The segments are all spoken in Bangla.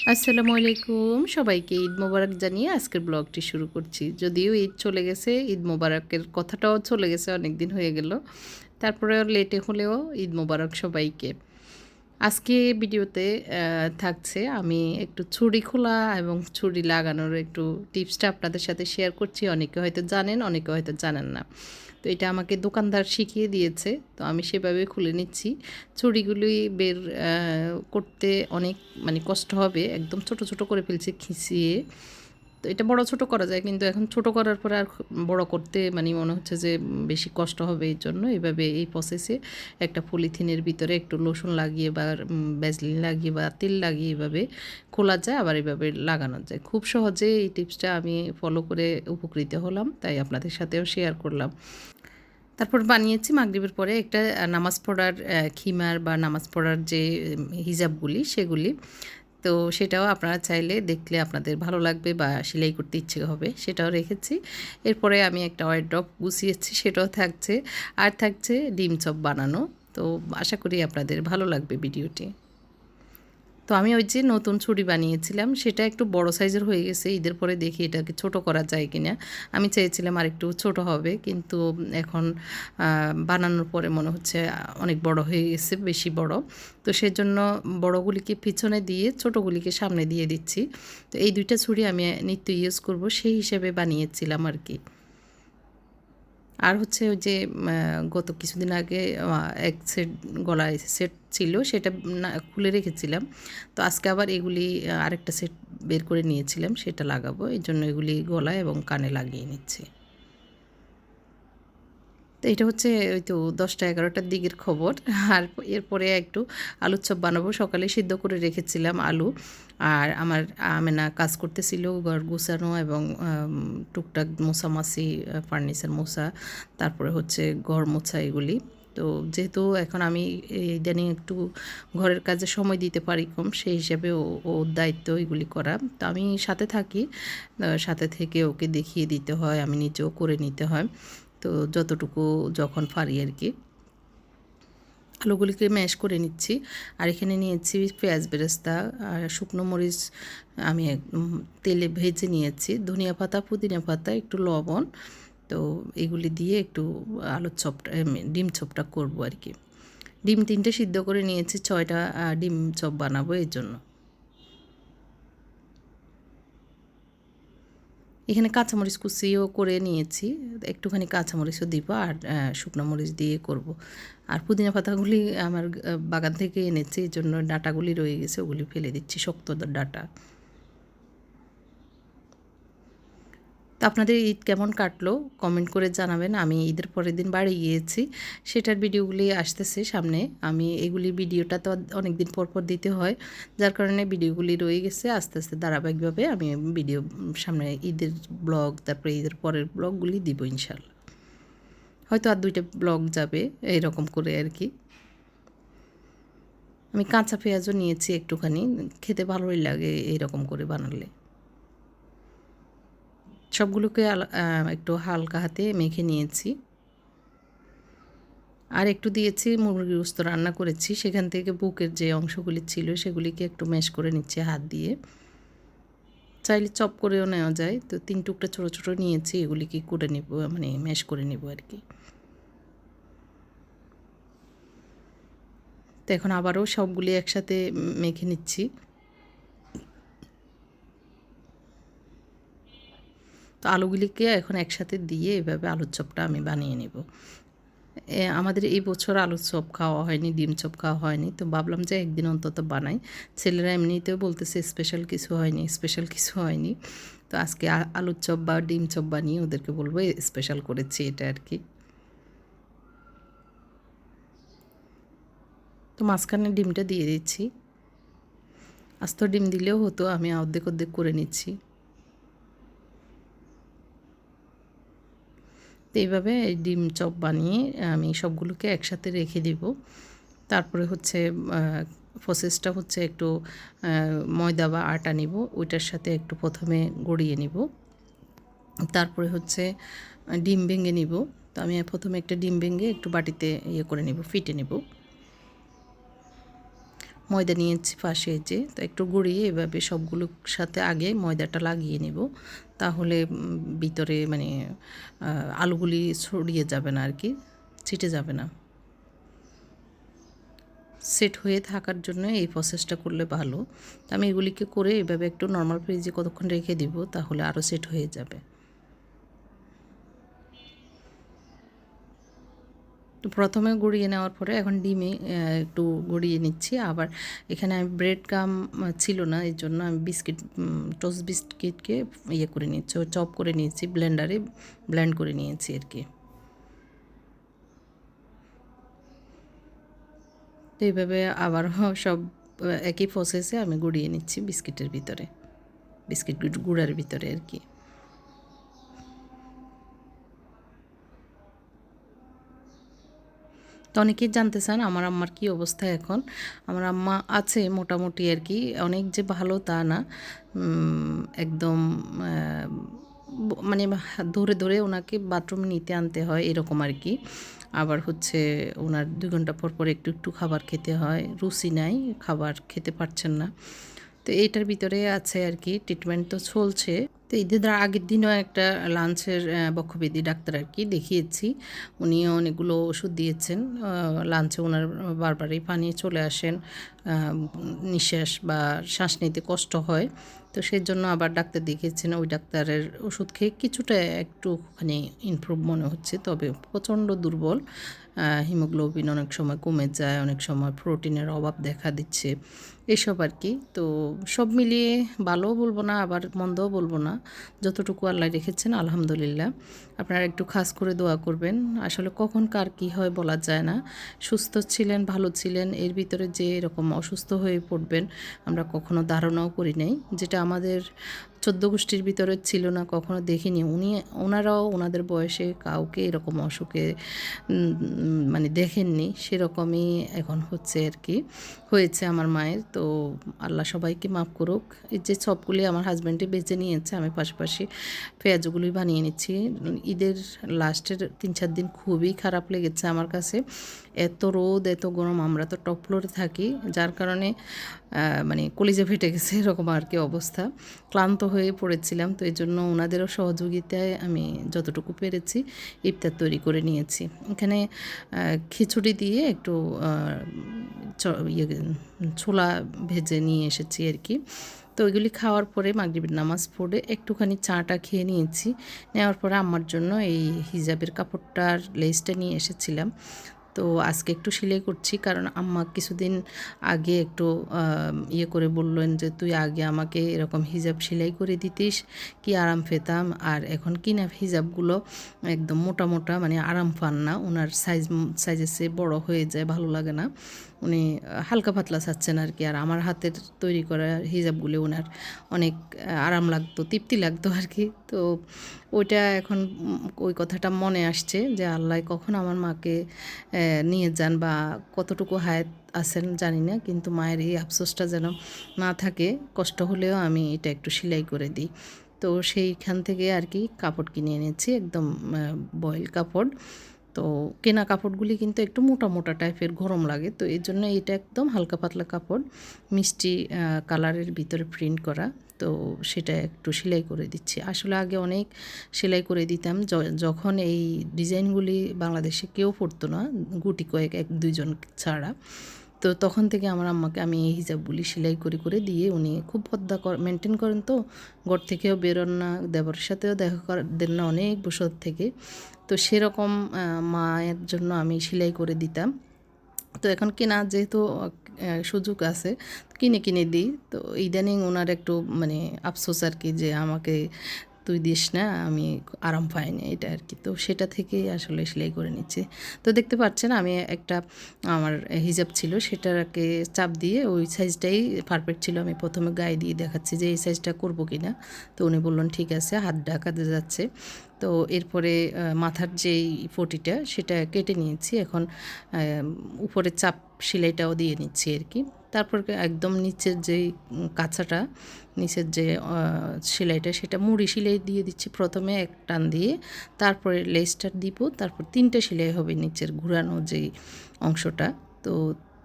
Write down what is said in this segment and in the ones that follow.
আসসালামু আলাইকুম, সবাইকে ঈদ মোবারক জানিয়ে আজকের ব্লগটি শুরু করছি। যদিও ঈদ চলে গেছে, ঈদ মোবারকের কথাটাও চলে গেছে, অনেক দিন হয়ে গেল। তারপরেও লেটে হলেও ঈদ মোবারক সবাইকে। আজকে ভিডিওতে থাকছে আমি একটু ছুরি খোলা এবং ছুরি লাগানোর একটু টিপসটা আপনাদের সাথে শেয়ার করছি। অনেকে হয়তো জানেন, অনেকে হয়তো জানেন না। তো এটা আমাকে দোকানদার শিখিয়ে দিয়েছে, তো আমি সেভাবে খুলে নিচ্ছি। ছুরিগুলি বের করতে অনেক কষ্ট হবে, একদম ছোট ছোট করে ফেলছি খিঁচিয়ে। তো এটা বড় ছোট করা যায়, কিন্তু এখন ছোট করার পরে আর বড় করতে মনে হচ্ছে যে বেশি কষ্ট হবে। এই জন্য এইভাবে এই প্রসেসে একটা পলিথিনের ভিতরে একটু লোশন লাগিয়ে বা ভ্যাসলিন লাগিয়ে বা তেল লাগিয়ে এভাবে খোলা যায়, আবার এভাবে লাগানো যায়। খুব সহজে এই টিপসটা আমি ফলো করে উপকৃত হলাম, তাই আপনাদের সাথেও শেয়ার করলাম। তারপর বানিয়েছি মাগরিবের পরে একটা নামাজ পড়ার খিমার বা নামাজ পড়ার যে হিজাবগুলি সেগুলি। তো সেটাও আপনারা চাইলে দেখলে আপনাদের ভালো লাগবে বা সেলাই করতে ইচ্ছে হবে, সেটাও রেখেছি। এরপরে আমি একটা ওয়ারড্রপ গুছিয়েছি, সেটাও থাকছে। আর থাকছে ডিম চপ বানানো। তো আশা করি আপনাদের ভালো লাগবে ভিডিওটি। তো আমি ওই যে নতুন ছুরি বানিয়েছিলাম, সেটা একটু বড় সাইজের হয়ে গেছে। ঈদের পরে দেখি এটাকে ছোট করা যায় কিনা। আমি চেয়েছিলাম আর একটু ছোট হবে, কিন্তু এখন বানানোর পরে মনে হচ্ছে অনেক বড় হয়ে গেছে, বেশি বড়। তো সেজন্য বড়গুলিকে পিছনে দিয়ে ছোটোগুলিকে সামনে দিয়ে দিচ্ছি। তো এই দুইটা ছুরি আমি নিত্য ইউজ করব, সেই হিসেবে বানিয়েছিলাম আর কি। আর হচ্ছে ওই যে গত কিছুদিন আগে এক সেট গলায় সেট ছিল, সেটা না খুলে রেখেছিলাম। তো আজকে আবার এগুলি আরেকটা সেট বের করে নিয়েছিলাম, সেটা লাগাবো। এই জন্য এগুলি গলায় এবং কানে লাগিয়ে নিচ্ছি। তো এটা হচ্ছে ওই তো 10টা-11টার দিকের খবর। আর এরপরে একটু আলুর চপ বানাবো। সকালে সিদ্ধ করে রেখেছিলাম আলু। আর আমার আমেনা কাজ করতেছিল ঘর গুছানো এবং টুকটাক মোছামাছি, ফার্নিচার মোছা, তারপরে হচ্ছে ঘর মোছা এগুলি। তো যেহেতু এখন আমি ইদানিং একটু ঘরের কাজে সময় দিতে পারি কম, সেই হিসাবে ওর দায়িত্ব এগুলি করা। তো আমি সাথে থাকি, সাথে থেকে ওকে দেখিয়ে দিতে হয়, আমি নিজেও করে নিতে হয়। তো যতটুকু যখন পারি আর কি। আলুগুলিকে ম্যাশ করে নিচ্ছি। আর এখানে নিয়েছি পেঁয়াজ বেরেস্তা আর শুকনো মরিচ, আমি তেলে ভেজে নিয়েছি, ধনিয়া পাতা, পুদিনা পাতা, একটু লবণ। তো এগুলি দিয়ে একটু আলুর চপটা, ডিম চপটা করবো আর কি। ডিম 3টে সিদ্ধ করে নিয়েছি, 6টা ডিম চপ বানাবো এর জন্য। এখানে কাঁচামরিচ কুচিও করে নিয়েছি, একটুখানি কাঁচামরিচও দিব, আর শুকনো মরিচ দিয়ে করব। আর পুদিনা পাতাগুলি আমার বাগান থেকে এনেছি, এই জন্য ডাঁটাগুলি রয়ে গেছে, ওগুলি ফেলে দিচ্ছি, শক্ত ডাঁটা। তো আপনাদের ঈদ কেমন কাটলো কমেন্ট করে জানাবেন। আমি ঈদের পরের দিন বাড়ি গিয়েছি, সেটার ভিডিওগুলি আসতেছে সামনে। আমি এগুলি ভিডিওটা তো অনেক দিন পর পর দিতে হয়, যার কারণে ভিডিওগুলি রয়ে গেছে। আস্তে আস্তে ধারাবাহিকভাবে আমি ভিডিও সামনে ঈদের ব্লগ, তারপরে ঈদের পরের ব্লগগুলি দিব ইনশাল্লাহ। হয়তো আর 2টা ব্লগ যাবে এরকম করে আর কি। আমি কাঁচা পেঁয়াজও নিয়েছি একটুখানি, খেতে ভালোই লাগে এইরকম করে বানালে। সবগুলোকে একটু হালকা হাতে মেখে নিয়েছি। আর একটু দিয়েছি মুরগির গোস্ত রান্না করেছি, সেখান থেকে বুকের যে অংশগুলি ছিল সেগুলিকে একটু ম্যাশ করে নিচ্ছি হাত দিয়ে। চাইলে চপ করেও নেওয়া যায়। তো 3 টুকরা ছোটো ছোটো নিয়েছি, এগুলিকে করে নেব, ম্যাশ করে নেব আর কি। তো এখন আবারও সবগুলি একসাথে মেখে নিচ্ছি। তো আলুগুলিকে এখন একসাথে দিয়ে এভাবে আলুর চপটা আমি বানিয়ে নেব। আমাদের এই বছর আলুর চপ খাওয়া হয়নি, ডিম চপ খাওয়া হয়নি, তো ভাবলাম যে একদিন অন্তত বানাই। ছেলেরা এমনিতেও বলতেছে স্পেশাল কিছু হয়নি, স্পেশাল কিছু হয়নি। তো আজকে আলুর চপ বা ডিম চপ বানিয়ে ওদেরকে বলবো স্পেশাল করেছি এটা আর কি। তো মাঝখানে ডিমটা দিয়ে দিচ্ছি। আস্ত ডিম দিলেও হতো, আমি অর্ধেক অর্ধেক করে নিচ্ছি। তো এইভাবে ডিম চপ বানিয়ে আমি সবগুলোকে একসাথে রেখে দিব। তারপরে হচ্ছে প্রসেসটা হচ্ছে একটু ময়দা বা আটা নিব, ওইটার সাথে একটু প্রথমে গড়িয়ে নিব। তারপরে হচ্ছে ডিম ভেঙে নিব। তো আমি প্রথমে একটা ডিম ভেঙে একটু বাটিতে ইয়ে করে নিব, ফিটে নিব। ময়দা নিয়েছি পাশে, যে তো একটু গড়িয়ে এভাবে সবগুলোর সাথে আগে ময়দাটা লাগিয়ে নেব, তাহলে ভিতরে মানে আলুগুলি ছড়িয়ে যাবে না আর কি, ছিটে যাবে না। সেট হয়ে থাকার জন্য এই প্রসেসটা করলে ভালো। তো আমি এগুলিকে করে এভাবে একটু নর্মাল ফ্রিজে কতক্ষণ রেখে দিব, তাহলে আরও সেট হয়ে যাবে। তো প্রথমে গড়িয়ে নেওয়ার পরে এখন ডিমে একটু গড়িয়ে নিচ্ছি। আবার এখানে আমি ব্রেড গাম ছিল না, এই জন্য আমি বিস্কিট, টোস্ট বিস্কিটকে ইয়ে করে নিচ্ছি, চপ করে নিয়েছি, ব্লেন্ডারে ব্লেন্ড করে নিয়েছি আর কি। তো এইভাবে আবার সব একই প্রসেসে আমি গড়িয়ে নিচ্ছি বিস্কিটের ভিতরে, বিস্কিট গুঁড়ার ভিতরে আর কি। তো অনেকেই জানতে চান আমার আম্মার কী অবস্থা এখন। আমার আম্মা আছে মোটামুটি আর কি, অনেক যে ভালো তা না, একদম মানে ধরে ধরে ওনাকে বাথরুমে নিতে আনতে হয় এরকম আর কি। আবার হচ্ছে ওনার 2 ঘন্টা পর পর একটু একটু খাবার খেতে হয়, রুচি নাই, খাবার খেতে পারছেন না। তো এইটার ভিতরে আছে আর কি, ট্রিটমেন্ট তো চলছে। তো ঈদের আগের দিনও একটা লাঞ্চের বক্ষব্যাধি ডাক্তার আর কি দেখিয়েছি, উনিও অনেকগুলো ওষুধ দিয়েছেন। লাঞ্চে ওনার বারবারই পানি চলে আসেন, নিঃশ্বাস বা শ্বাস নিতে কষ্ট হয়। তো সেই জন্য আবার ডাক্তার দেখিয়েছেন, ওই ডাক্তারের ওষুধ খেয়ে কিছুটা একটুখানি ইমপ্রুভ মনে হচ্ছে, তবে প্রচণ্ড দুর্বল। হিমোগ্লোবিন অনেক সময় কমে যায়, অনেক সময় প্রোটিনের অভাব দেখা দিচ্ছে, এসব আর কি। তো সব মিলিয়ে ভালোও বলবো না, আবার মন্দও বলবো না, যতটুকু আল্লাহ রেখেছেন আলহামদুলিল্লাহ। আপনারা একটু খাস করে দোয়া করবেন, আসলে কখন কার কী হয় বলা যায় না। সুস্থ ছিলেন, ভালো ছিলেন, এর ভিতরে যে এরকম অসুস্থ হয়ে পড়বেন আমরা কখনো ধারণাও করি নাই, যেটা আমাদের 14 গোষ্ঠীর ভিতরে ছিল না, কখনো দেখিনি। ওনারাও ওনাদের বয়সে কাউকে এরকম অসুখে মানে দেখেননি, সেরকমই এখন হচ্ছে আর কি, হয়েছে আমার মায়ের। তো আল্লাহ সবাইকে মাফ করুক। এই যে সবগুলি আমার হাজব্যান্ডে বেঁচে নিয়েছে, আমি পাশাপাশি পেঁয়াজগুলি বানিয়ে নিচ্ছি। ঈদের লাস্টের 3-4 দিন খুবই খারাপ লেগেছে আমার কাছে, এত রোদ এত গরম, আমরা তো টপ ফ্লোরে থাকি, যার কারণে মানে কলিজা ফেটে গেছে এরকম আর কি অবস্থা, ক্লান্ত হয়ে পড়েছিলাম। তো এই জন্য ওনাদেরও সহযোগিতায় আমি যতটুকু পেরেছি ইফতার তৈরি করে নিয়েছি। এখানে খিচুড়ি দিয়ে একটু ইয়ে ছোলা ভেজে নিয়ে এসেছি আর কি। তো ওইগুলি খাওয়ার পরে মাগরিবের নামাজ পড়ে একটুখানি চাটা খেয়ে নিয়েছি। নেওয়ার পরে আম্মার জন্য এই হিজাবের কাপড়টার লেসটা নিয়ে এসেছিলাম। তো আজকে একটু সেলাই করছি, কারণ আম্মা কিছুদিন আগে একটু ইয়ে করে বললেন যে তুই আগে আমাকে এরকম হিজাব সেলাই করে দিতিস, কি আরাম পেতাম। আর এখন কিনা হিজাবগুলো একদম মোটা মোটা, মানে আরাম পান না, ওনার সাইজের চেয়ে বড় হয়ে যায়, ভালো লাগে না, উনি হালকা পাতলা চাচ্ছেন আর কি। আর আমার হাতের তৈরি করা হিজাবগুলো ওনার অনেক আরাম লাগতো, তৃপ্তি লাগতো আর কি। তো ওইটা এখন ওই কথাটা মনে আসছে যে আল্লাহ কখন আমার মাকে নিয়ে যান, বা কতটুকু হায়াত আছেন জানি না, কিন্তু মায়ের এই আফসোসটা যেন না থাকে, কষ্ট হলেও আমি এটা একটু সেলাই করে দিই। তো সেইখান থেকে আর কি কাপড় কিনে এনেছি, একদম বয়েল কাপড়। তো কেনা কাপড়গুলি কিন্তু একটু মোটা মোটা টাইপের, গরম লাগে, তো এই জন্য এটা একদম হালকা পাতলা কাপড়, মিষ্টি কালারের ভিতরে প্রিন্ট করা। তো সেটা একটু সেলাই করে দিচ্ছি। আসলে আগে অনেক সেলাই করে দিতাম, যখন এই ডিজাইনগুলি বাংলাদেশে কেউ পরতো না, গুটি কয়েক 1-2 জন ছাড়া। তো তখন থেকে আমার আম্মাকে আমি এই হিজাবগুলি সেলাই করে করে দিয়ে, উনি খুব পর্দা মেনটেন করেন, তো ঘর থেকেও বেরোন না, দেবরের সাথেও দেখা দেন না অনেক বছর থেকে। তো সেরকম মায়ের জন্য আমি সেলাই করে দিতাম। তো এখন কেনা যেহেতু সুযোগ আছে, কিনে কিনে দিই। তো ইদানিং ওনার একটু মানে আফসোস আর কি, যে আমাকে তুই দিস না, আমি আরাম পাইনি এটা আর কি। তো সেটা থেকেই আসলে সেলাই করে নিচ্ছি। তো দেখতে পাচ্ছেন আমি একটা, আমার হিজাব ছিল সেটাকে চাপ দিয়ে ওই সাইজটাই পারফেক্ট ছিল, আমি প্রথমে গায়ে দিয়ে দেখাচ্ছি যে এই সাইজটা করবো কি না। তো উনি বললেন ঠিক আছে, হাত ঢাকাতে যাচ্ছে। তো এরপরে মাথার যেই পটিটা সেটা কেটে নিয়েছি, এখন উপরে চাপ সেলাইটাও দিয়ে নিচ্ছি আর কি। তারপর একদম নিচের যেই কাছাটা, নিচের যে সেলাইটা, সেটা মুড়ি সেলাই দিয়ে দিচ্ছি প্রথমে এক টান দিয়ে, তারপরে লেসটা দিব, তারপর 3টে সেলাই হবে নিচের ঘুরানো যেই অংশটা। তো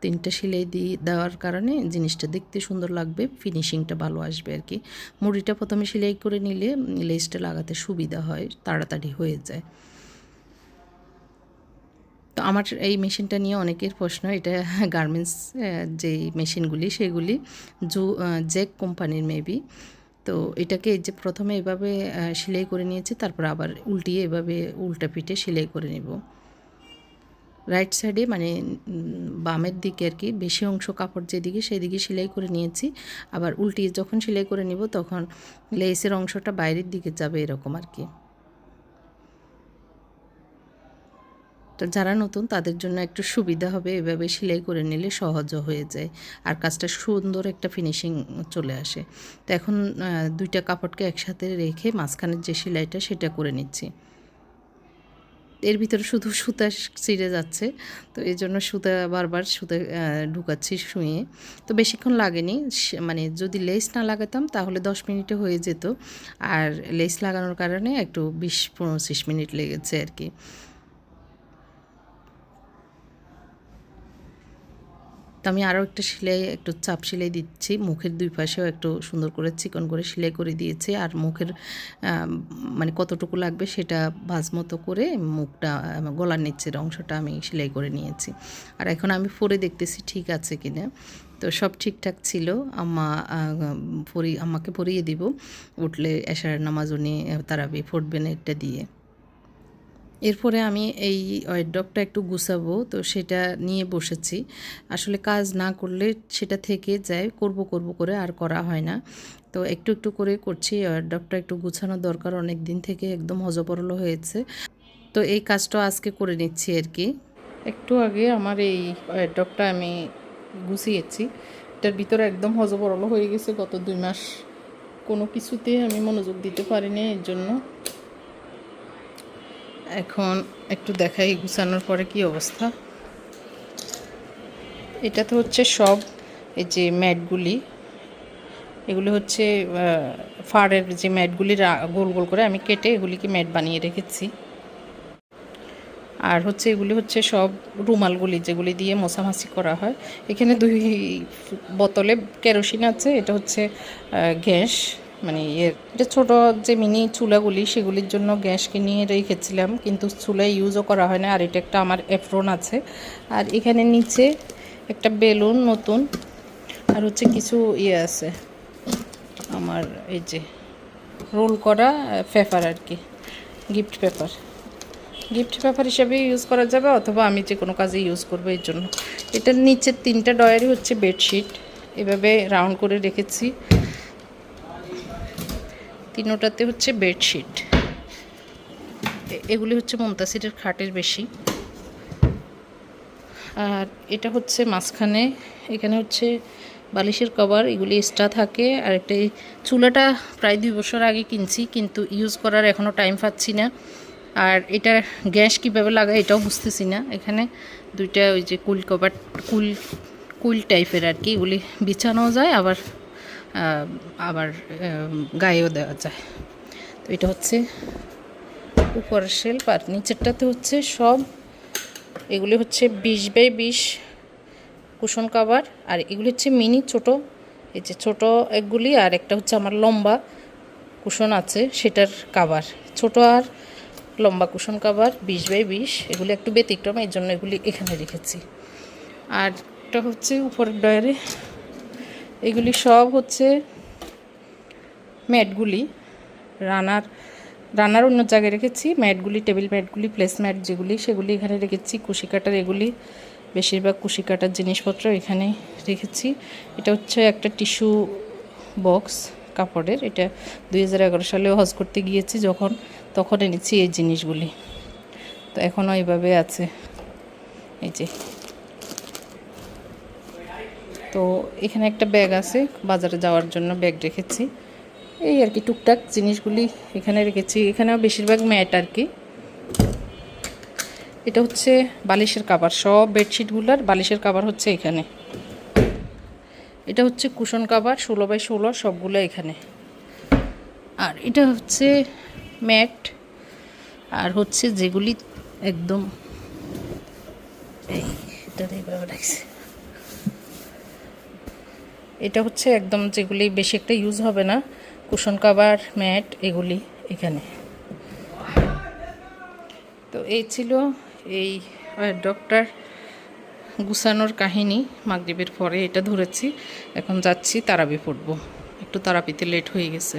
3টা সেলাই দেওয়ার কারণে জিনিসটা দেখতে সুন্দর লাগবে, ফিনিশিংটা ভালো আসবে আর কি। মুড়িটা প্রথমে সেলাই করে নিলে লেসটা লাগাতে সুবিধা হয়, তাড়াতাড়ি হয়ে যায়। তো আমার এই মেশিনটা নিয়ে অনেকের প্রশ্ন, এটা গার্মেন্টস যেই মেশিনগুলি সেগুলি জ্যাক কোম্পানির মেবি। তো এটাকে এই যে প্রথমে এভাবে সেলাই করে নিয়েছি, তারপর আবার উল্টিয়ে এভাবে উল্টা পিঠে সেলাই করে নেব। রাইট সাইডে মানে বামের দিকে আর কি, বেশি অংশ কাপড় যেদিকে সেদিকে সেলাই করে নিয়েছি। আবার উল্টিয়ে যখন সেলাই করে নিব তখন লেসের অংশটা বাইরের দিকে যাবে, এরকম আর কি। তো যারা নতুন তাদের জন্য একটু সুবিধা হবে, এভাবে সেলাই করে নিলে সহজও হয়ে যায় আর কাজটা সুন্দর একটা ফিনিশিং চলে আসে। তো এখন 2টা কাপড়কে একসাথে রেখে মাঝখানের যে সেলাইটা সেটা করে নিচ্ছি। এর ভিতরে শুধু সুতা ছিঁড়ে যাচ্ছে, তো এই জন্য সুতা বারবার সুতা ঢুকাচ্ছি শুয়ে। তো বেশিক্ষণ লাগেনি, মানে যদি লেস না লাগাতাম তাহলে 10 মিনিটে হয়ে যেত, আর লেস লাগানোর কারণে একটু 20-25 মিনিট লেগেছে আর কি। তো আমি আরও একটা সেলাই, একটু চাপ সেলাই দিচ্ছি, মুখের 2 পাশেও একটু সুন্দর করে চিকন করে সেলাই করে দিয়েছি। আর মুখের মানে কতটুকু লাগবে সেটা ভাঁজ মতো করে মুখটা, গলার নিচের অংশটা আমি সেলাই করে নিয়েছি। আর এখন আমি পরে দেখতেছি ঠিক আছে কিনা। তো সব ঠিকঠাক ছিল। আম্মাকে পরিয়ে দিব, উঠলে এশারের নামাজ উনি তারাবি পড়বেন এটা দিয়ে। এরপরে আমি এই ওয়ারড্রবটা একটু গুছাবো, তো সেটা নিয়ে বসেছি। আসলে কাজ না করলে সেটা থেকে যায়, করব করে আর করা হয় না। তো একটু একটু করে করছি। ওয়ারড্রবটা একটু গুছানো দরকার, অনেক দিন থেকে একদম হজবরল হয়েছে। তো এই কাজটা আজকে করে নিচ্ছি আর কি। একটু আগে আমার এই ওয়ারড্রবটা আমি গুছিয়েছি, এটার ভিতরে একদম হজবরল হয়ে গেছে। গত 2 মাস কোনো কিছুতে আমি মনোযোগ দিতে পারিনি, এর জন্য। এখন একটু দেখাই গুছানোর পরে কি অবস্থা। এটাতে হচ্ছে সব এই যে ম্যাটগুলি, এগুলি হচ্ছে ফাড়ের যে ম্যাটগুলি গোল গোল করে আমি কেটে এগুলিকে ম্যাট বানিয়ে রেখেছি। আর হচ্ছে এগুলি হচ্ছে সব রুমালগুলি যেগুলি দিয়ে মোছামাছি করা হয়। এখানে 2 বোতলে কেরোসিন আছে, এটা হচ্ছে গ্যাস, মানে এটা ছোটো যে মিনি চুলাগুলি সেগুলির জন্য গ্যাস কিনে রেখেছিলাম, কিন্তু চুলায় ইউজও করা হয় না। আর এটা একটা আমার এপ্রন আছে। আর এখানে নিচে একটা বেলুন নতুন, আর হচ্ছে কিছু আছে আমার, এই যে রোল করা পেপার আর কি, গিফট পেপার হিসাবে ইউজ করা যাবে, অথবা আমি যে কোনো কাজে ইউজ করবো। এর জন্য এটার নিচের 3টা ডয়ারই হচ্ছে বেডশিট, এভাবে রাউন্ড করে রেখেছি। 3টাতে হচ্ছে বেডশিট। এগুলি হচ্ছে মুনতাসিরের খাটের বেশি। আর এটা হচ্ছে মাঝখানে, এখানে হচ্ছে বালিশের কভার, এগুলি এক্সট্রা থাকে। আর একটা এই চুলাটা প্রায় 2 বছর আগে কিনছি, কিন্তু ইউজ করার এখনও টাইম পাচ্ছি না। আর এটা গ্যাস কীভাবে লাগায় এটাও বুঝতেছি না। এখানে 2টা ওই যে কুল টাইপের আর কি, এগুলি বিছানোও যায়, আবার আবার গায়েও দেওয়া যায়। তো এটা হচ্ছে উপরের শেলফ, আর নিচেরটাতে হচ্ছে সব এগুলি হচ্ছে 20x20 কুশন কাভার। আর এগুলি হচ্ছে মিনি ছোট, এই যে ছোট একগুলি, আর একটা হচ্ছে আমার লম্বা কুশন আছে সেটার কাভার, ছোট আর লম্বা কুশন কাভার 20x20। এগুলি একটু ব্যতিক্রম, এই জন্য এগুলি এখানে রেখেছি। আর এটা হচ্ছে উপরের ডয়ারে, এগুলি সব হচ্ছে ম্যাটগুলি, রানার অন্য জায়গায় রেখেছি। ম্যাটগুলি, টেবিল ম্যাটগুলি, প্লেস ম্যাট যেগুলি সেগুলি এখানে রেখেছি। কুশি কাটার এগুলি বেশিরভাগ কুশি কাটার জিনিসপত্র এখানে রেখেছি। এটা হচ্ছে একটা টিস্যু বক্স কাপড়ের, এটা 2011 সালে হজ করতে গিয়েছি যখন, তখন এনেছি এই জিনিসগুলি। তো এখনও এইভাবে আছে, এই যে। তো এখানে একটা ব্যাগ আছে, বাজারে যাওয়ার জন্য ব্যাগ রেখেছি। এই আর কি টুকটাক জিনিসগুলি এখানে রেখেছি। এখানেও বেশিরভাগ ম্যাট আর কি। এটা হচ্ছে বালিশের কাভার, সব বেডশিটগুলোর বালিশের কাভার হচ্ছে এখানে। এটা হচ্ছে কুশন কাভার 16x16, সবগুলো এখানে। আর এটা হচ্ছে ম্যাট, আর হচ্ছে যেগুলি একদম এই এটা এইভাবে রাখছে, এটা হচ্ছে একদম যেগুলি বেশি একটা ইউজ হবে না, কুশন কাভার, ম্যাট, এগুলি এখানে। তো এই ছিল এই ডক্টর গুছানোর কাহিনী। মাগরিবের পরে এটা ধরেছি, এখন যাচ্ছি তারাবি পড়বো, একটু তারাবিতে লেট হয়ে গেছে।